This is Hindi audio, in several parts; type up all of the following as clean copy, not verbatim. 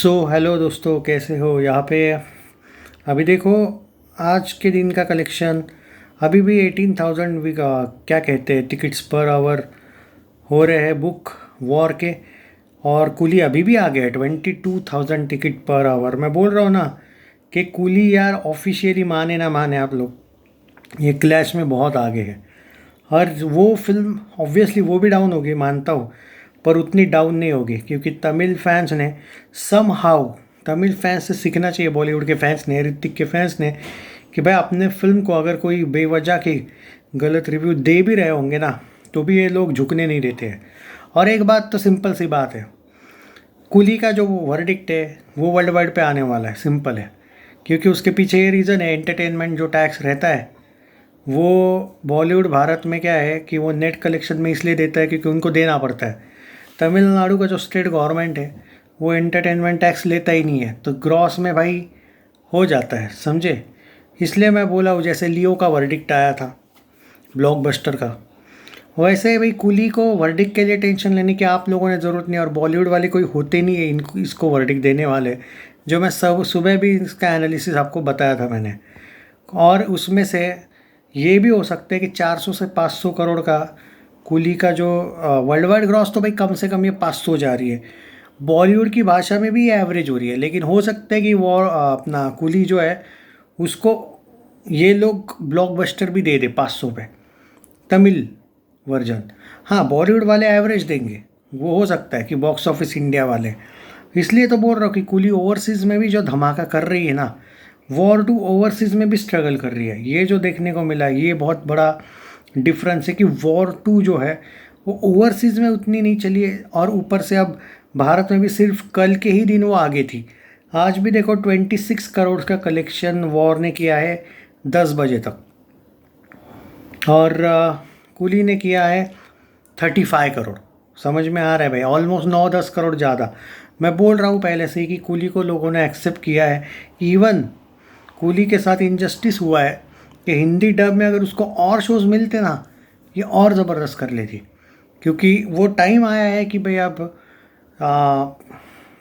हेलो दोस्तों, कैसे हो? यहाँ पे अभी देखो, आज के दिन का कलेक्शन अभी भी 18,000 भी का क्या कहते हैं टिकट्स पर आवर हो रहे हैं बुक वॉर के। और कूली अभी भी आ गया है 22,000 टिकट पर आवर। मैं बोल रहा हूँ ना कि कूली यार ऑफिशियली माने ना माने आप लोग, ये क्लैश में बहुत आगे है। और वो फिल्म ऑब्वियसली वो भी डाउन होगी, मानता हूँ, पर उतनी डाउन नहीं होगी क्योंकि तमिल फैंस ने सम हाउ, तमिल फैंस से सीखना चाहिए बॉलीवुड के फैंस ने, ऋतिक के फैंस ने, कि भाई अपने फिल्म को अगर कोई बेवजह की गलत रिव्यू दे भी रहे होंगे ना, तो भी ये लोग झुकने नहीं देते हैं। और एक बात तो सिंपल सी बात है, कूली का जो वर्डिक्ट है वो वर्ल्ड वाइड पे आने वाला है, सिंपल है। क्योंकि उसके पीछे ये रीज़न है, एंटरटेनमेंट जो टैक्स रहता है वो बॉलीवुड भारत में क्या है कि वो नेट कलेक्शन में इसलिए देता है क्योंकि उनको देना पड़ता है। तमिलनाडु का जो स्टेट गवर्नमेंट है वो एंटरटेनमेंट टैक्स लेता ही नहीं है, तो ग्रॉस में भाई हो जाता है, समझे? इसलिए मैं बोला हूँ, जैसे लियो का वर्डिक्ट आया था ब्लॉकबस्टर का, वैसे ही भाई कूली को वर्डिक्ट के लिए टेंशन लेने की आप लोगों ने ज़रूरत नहीं। और बॉलीवुड वाले कोई होते नहीं है इनको इसको वर्डिक्ट देने वाले, जो मैं सब सुबह भी इसका एनालिसिस आपको बताया था मैंने। और उसमें से ये भी हो सकता है कि 400 से 500 करोड़ का कूली का जो वर्ल्ड वाइड ग्रॉस, तो भाई कम से कम ये 500 जा रही है। बॉलीवुड की भाषा में भी ये एवरेज हो रही है, लेकिन हो सकता है कि वो अपना कूली जो है उसको ये लोग ब्लॉकबस्टर भी दे दे 500 पे, तमिल वर्जन। हाँ, बॉलीवुड वाले एवरेज देंगे, वो हो सकता है कि बॉक्स ऑफिस इंडिया वाले। इसलिए तो बोल रहा हूँ कि कूली ओवरसीज़ में भी जो धमाका कर रही है ना, वॉर टू ओवरसीज़ में भी स्ट्रगल कर रही है। ये जो देखने को मिला, ये बहुत बड़ा डिफरेंस है कि वॉर टू जो है वो ओवरसीज़ में उतनी नहीं चली है, और ऊपर से अब भारत में भी सिर्फ कल के ही दिन वो आगे थी। आज भी देखो 26 करोड़ का कलेक्शन वॉर ने किया है 10 बजे तक, और कूली ने किया है 35 करोड़। समझ में आ रहा है भाई, ऑलमोस्ट 9-10 करोड़ ज़्यादा। मैं बोल रहा हूँ पहले से ही कि कूली को लोगों ने एक्सेप्ट किया है। इवन कूली के साथ इनजस्टिस हुआ है कि हिंदी डब में अगर उसको और शोज़ मिलते ना, ये और ज़बरदस्त कर लेती। क्योंकि वो टाइम आया है कि भाई अब आ,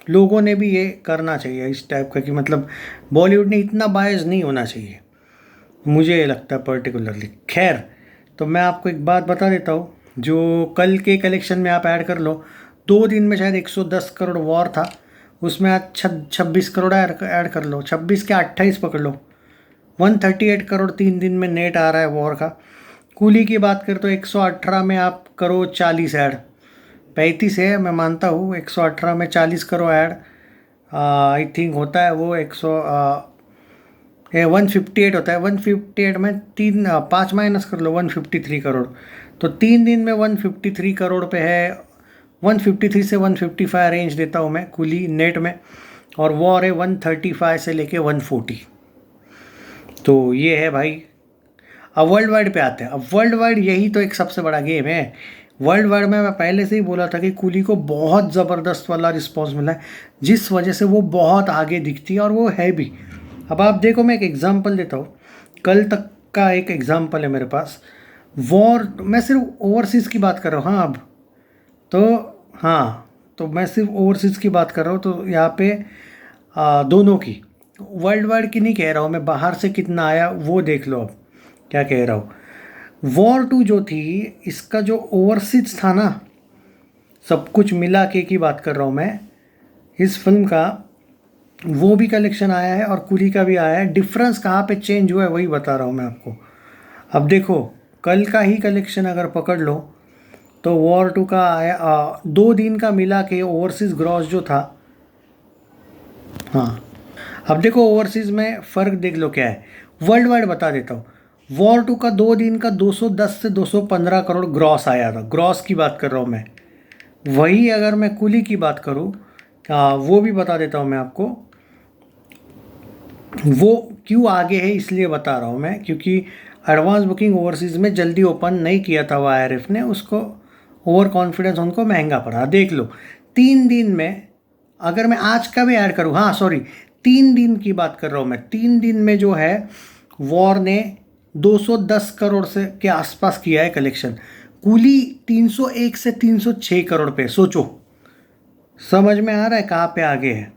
लोगों ने भी ये करना चाहिए इस टाइप का, कि मतलब बॉलीवुड ने इतना बायस नहीं होना चाहिए, मुझे ये लगता है पर्टिकुलरली। खैर, तो मैं आपको एक बात बता देता हूँ, जो कल के कलेक्शन में आप ऐड कर लो, 2 दिन में शायद 110 करोड़ वॉर था, उसमें आज 26 करोड़ ऐड कर लो, 26 के 28 पकड़ लो, 138 करोड़ 3 दिन में नेट आ रहा है वॉर का। कूली की बात करें तो 118 में आप करो 40 ऐड, 35 है, मैं मानता हूँ 118 में 40 करो ऐड, आई थिंक होता है वो 158 होता है। 158 में 5 माइनस कर लो, 153 करोड़। तो 3 दिन में 153 करोड़ पे है। 153 से 155 रेंज देता हूँ मैं कूली नेट में, और वॉर है 135 से लेके 140। तो ये है भाई। अब वर्ल्ड वाइड पे आते हैं। अब वर्ल्ड वाइड यही तो एक सबसे बड़ा गेम है। वर्ल्ड वाइड में मैं पहले से ही बोला था कि कूली को बहुत ज़बरदस्त वाला रिस्पॉन्स मिला है, जिस वजह से वो बहुत आगे दिखती है, और वो है भी। अब आप देखो, मैं एक एग्जांपल देता हूँ, कल तक का एक एग्जांपल है मेरे पास। वॉर, मैं सिर्फ ओवरसीज़ की बात कर रहा हूँ। हाँ, अब तो हाँ, तो मैं सिर्फ ओवरसीज़ की बात कर रहा हूँ, तो यहाँ पे दोनों की, वर्ल्ड वाइड की नहीं कह रहा हूँ मैं, बाहर से कितना आया वो देख लो। अब क्या कह रहा हूँ, वॉर टू जो थी, इसका जो ओवरसीज था ना, सब कुछ मिला के की बात कर रहा हूँ मैं, इस फिल्म का वो भी कलेक्शन आया है और कूली का भी आया है। डिफरेंस कहाँ पे चेंज हुआ है वही बता रहा हूँ मैं आपको। अब देखो, कल का ही कलेक्शन अगर पकड़ लो तो वॉर टू का आया 2 दिन का मिला के ओवरसीज़ ग्रॉस जो था। हाँ, अब देखो ओवरसीज़ में फ़र्क देख लो क्या है, वर्ल्ड वाइड बता देता हूँ। वॉर टू का 2 दिन का 210 से 215 करोड़ ग्रॉस आया था, ग्रॉस की बात कर रहा हूँ मैं। वही अगर मैं कूली की बात करूँ, वो भी बता देता हूँ मैं आपको। वो क्यों आगे है इसलिए बता रहा हूँ मैं, क्योंकि एडवांस बुकिंग ओवरसीज़ में जल्दी ओपन नहीं किया था वाईआरएफ ने, उसको ओवर कॉन्फिडेंस उनको महंगा पड़ा। देख लो 3 दिन में, अगर मैं आज का भी ऐड करूँ, हाँ सॉरी, 3 दिन की बात कर रहा हूँ मैं, 3 दिन में जो है वॉर ने 210 करोड़ से के आसपास किया है कलेक्शन। कूली 301 से 306 करोड़ पे, सोचो, समझ में आ रहा है कहाँ पे आगे है।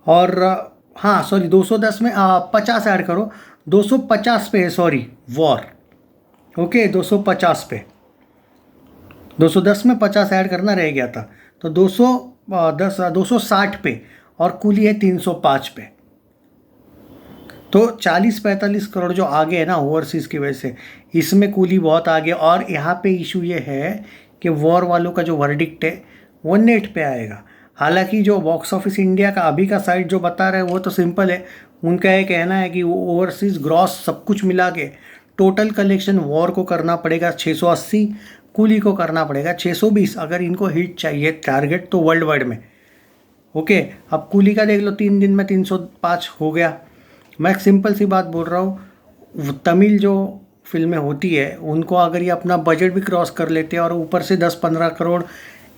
और हाँ सॉरी 210 में 50 ऐड करो, 250 पे है, सॉरी वॉर। ओके 250 पे, 210 में 50 ऐड करना रह गया था, तो 260 पे, और कूली है 305 पे। तो 40-45 करोड़ जो आगे है ना ओवरसीज़ की वजह से, इसमें कूली बहुत आगे। और यहाँ पे इशू ये है कि वॉर वालों का जो वर्डिक्ट है वो नेट पे आएगा। हालांकि जो बॉक्स ऑफिस इंडिया का अभी का साइट जो बता रहे हैं वो तो सिंपल है। उनका ये कहना है कि वो ओवरसीज़ ग्रॉस सब कुछ मिला के टोटल कलेक्शन वॉर को करना पड़ेगा 680, कूली को करना पड़ेगा 620, अगर इनको हिट चाहिए टारगेट तो वर्ल्ड वाइड में। ओके, अब कूली का देख लो, 3 दिन में 305 हो गया। मैं एक सिंपल सी बात बोल रहा हूँ, तमिल जो फिल्में होती है उनको अगर ये अपना बजट भी क्रॉस कर लेते हैं और ऊपर से 10-15 करोड़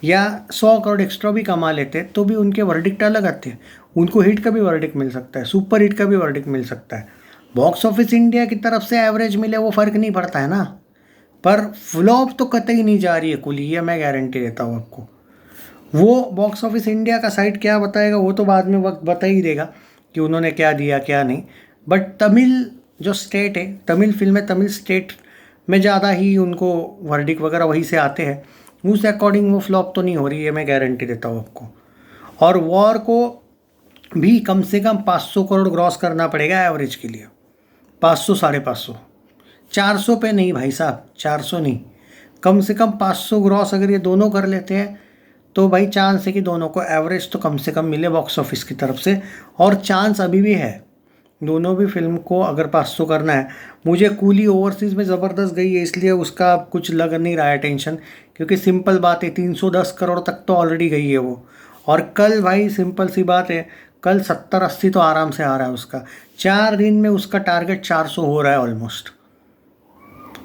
या 100 करोड़ एक्स्ट्रा भी कमा लेते हैं तो भी उनके वर्डिक्ट अलग आते हैं। उनको हिट का भी वर्डिक्ट मिल सकता है, सुपर हिट का भी वर्डिक्ट मिल सकता है। बॉक्स ऑफिस इंडिया की तरफ से एवरेज मिले वो फ़र्क नहीं पड़ता है ना, पर फ्लॉप तो कतई नहीं जा रही है कुली, ये मैं गारंटी देता हूँ आपको। वो बॉक्स ऑफिस इंडिया का साइट क्या बताएगा वो तो बाद में वक्त बता ही देगा कि उन्होंने क्या दिया क्या नहीं। बट तमिल जो स्टेट है, तमिल फिल्में तमिल स्टेट में ज़्यादा ही उनको वर्डिक वगैरह वहीं से आते हैं, उस अकॉर्डिंग वो फ्लॉप तो नहीं हो रही है, मैं गारंटी देता हूँ आपको। और वॉर को भी कम से कम 500 करोड़ ग्रॉस करना पड़ेगा एवरेज के लिए, 500 550, 400 पे नहीं भाई साहब, 400 नहीं, कम से कम 500 ग्रॉस अगर ये दोनों कर लेते हैं तो भाई चांस है कि दोनों को एवरेज तो कम से कम मिले बॉक्स ऑफिस की तरफ से। और चांस अभी भी है दोनों भी फिल्म को अगर 500 करना है। मुझे कूली ओवरसीज़ में ज़बरदस्त गई है इसलिए उसका कुछ लग नहीं रहा है टेंशन, क्योंकि सिंपल बात है 310 करोड़ तक तो ऑलरेडी गई है वो। और कल भाई सिंपल सी बात है, कल 70-80 तो आराम से आ रहा है उसका, 4 दिन में उसका टारगेट 400 हो रहा है ऑलमोस्ट।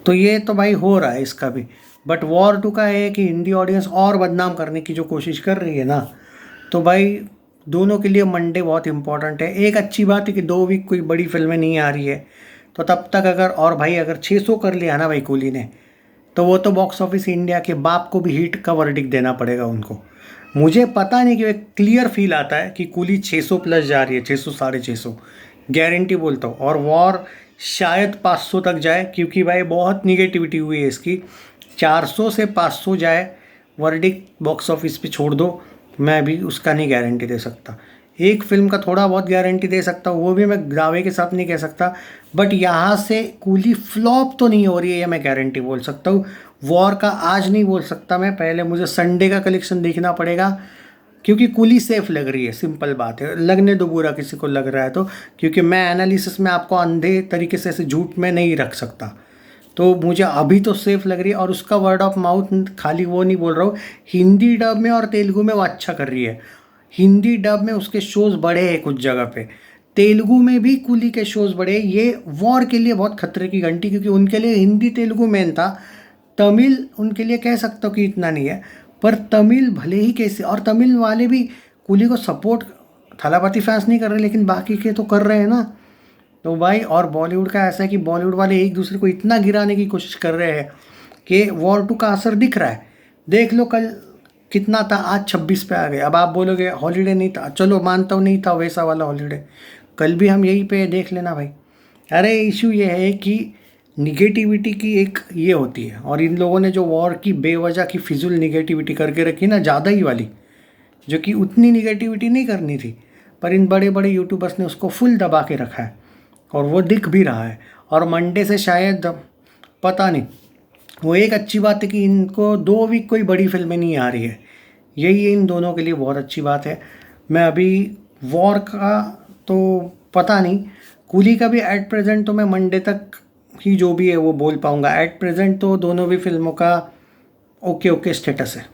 तो ये तो भाई हो रहा है इसका भी। बट वॉर 2 का है कि हिंदी ऑडियंस और बदनाम करने की जो कोशिश कर रही है ना, तो भाई दोनों के लिए मंडे बहुत इंपॉर्टेंट है। एक अच्छी बात है कि 2 वीक कोई बड़ी फिल्में नहीं आ रही है, तो तब तक अगर, और भाई अगर 600 कर लिया ना भाई कूली ने, तो वो तो बॉक्स ऑफिस इंडिया के बाप को भी हिट का वर्डिक्ट देना पड़ेगा उनको। मुझे पता नहीं कि एक क्लियर फील आता है कि कूली 600 प्लस जा रही है, 600 650, गारंटी बोलता हूँ। और वॉर शायद 500 तक जाए, क्योंकि भाई बहुत निगेटिविटी हुई है इसकी। 400 से 500 जाए वर्डिक्ट बॉक्स ऑफिस पे छोड़ दो, मैं भी उसका नहीं गारंटी दे सकता। एक फिल्म का थोड़ा बहुत गारंटी दे सकता हूँ, वो भी मैं दावे के साथ नहीं कह सकता। बट यहाँ से कूली फ्लॉप तो नहीं हो रही है, ये मैं गारंटी बोल सकता हूँ। वॉर का आज नहीं बोल सकता मैं, पहले मुझे संडे का कलेक्शन देखना पड़ेगा, क्योंकि कूली सेफ लग रही है, सिंपल बात है। लगने दो बुरा किसी को लग रहा है तो, क्योंकि मैं एनालिसिस में आपको अंधे तरीके से ऐसे झूठ में नहीं रख सकता। तो मुझे अभी तो सेफ लग रही है। और उसका वर्ड ऑफ माउथ खाली वो नहीं बोल रहा हूँ, हिंदी डब में और तेलुगु में वो अच्छा कर रही है। हिंदी डब में उसके शोज़ बड़े हैं कुछ जगह पे, तेलुगु में भी कूली के शोज़ बड़े हैं। ये वॉर के लिए बहुत खतरे की घंटी, क्योंकि उनके लिए हिंदी तेलुगु मेन था, तमिल उनके लिए कह सकता हूँ कि इतना नहीं है। पर तमिल भले ही कैसे, और तमिल वाले भी कूली को सपोर्ट, थलापति फैंस नहीं कर रहे लेकिन बाकी के तो कर रहे हैं ना। तो भाई, और बॉलीवुड का ऐसा है कि बॉलीवुड वाले एक दूसरे को इतना गिराने की कोशिश कर रहे हैं कि वॉर 2 का असर दिख रहा है। देख लो कल कितना था, आज 26 पे आ गए। अब आप बोलोगे हॉलीडे नहीं था, चलो मानता हूँ नहीं था वैसा वाला हॉलीडे, कल भी हम यहीं पे देख लेना भाई। अरे इशू ये है कि निगेटिविटी की एक ये होती है, और इन लोगों ने जो वॉर की बेवजह की फिजूल निगेटिविटी करके रखी ना, ज़्यादा ही वाली, जो कि उतनी निगेटिविटी नहीं करनी थी, पर इन बड़े बड़े यूट्यूबर्स ने उसको फुल दबा के रखा है, और वो दिख भी रहा है। और मंडे से शायद, पता नहीं, वो एक अच्छी बात है कि इनको 2 वीक कोई बड़ी फिल्में नहीं आ रही है, यही इन दोनों के लिए बहुत अच्छी बात है। मैं अभी वॉर का तो पता नहीं, कूली का भी एट प्रेजेंट तो मैं मंडे तक ही जो भी है वो बोल पाऊँगा। एट प्रेजेंट तो दोनों भी फिल्मों का ओके ओके स्टेटस है।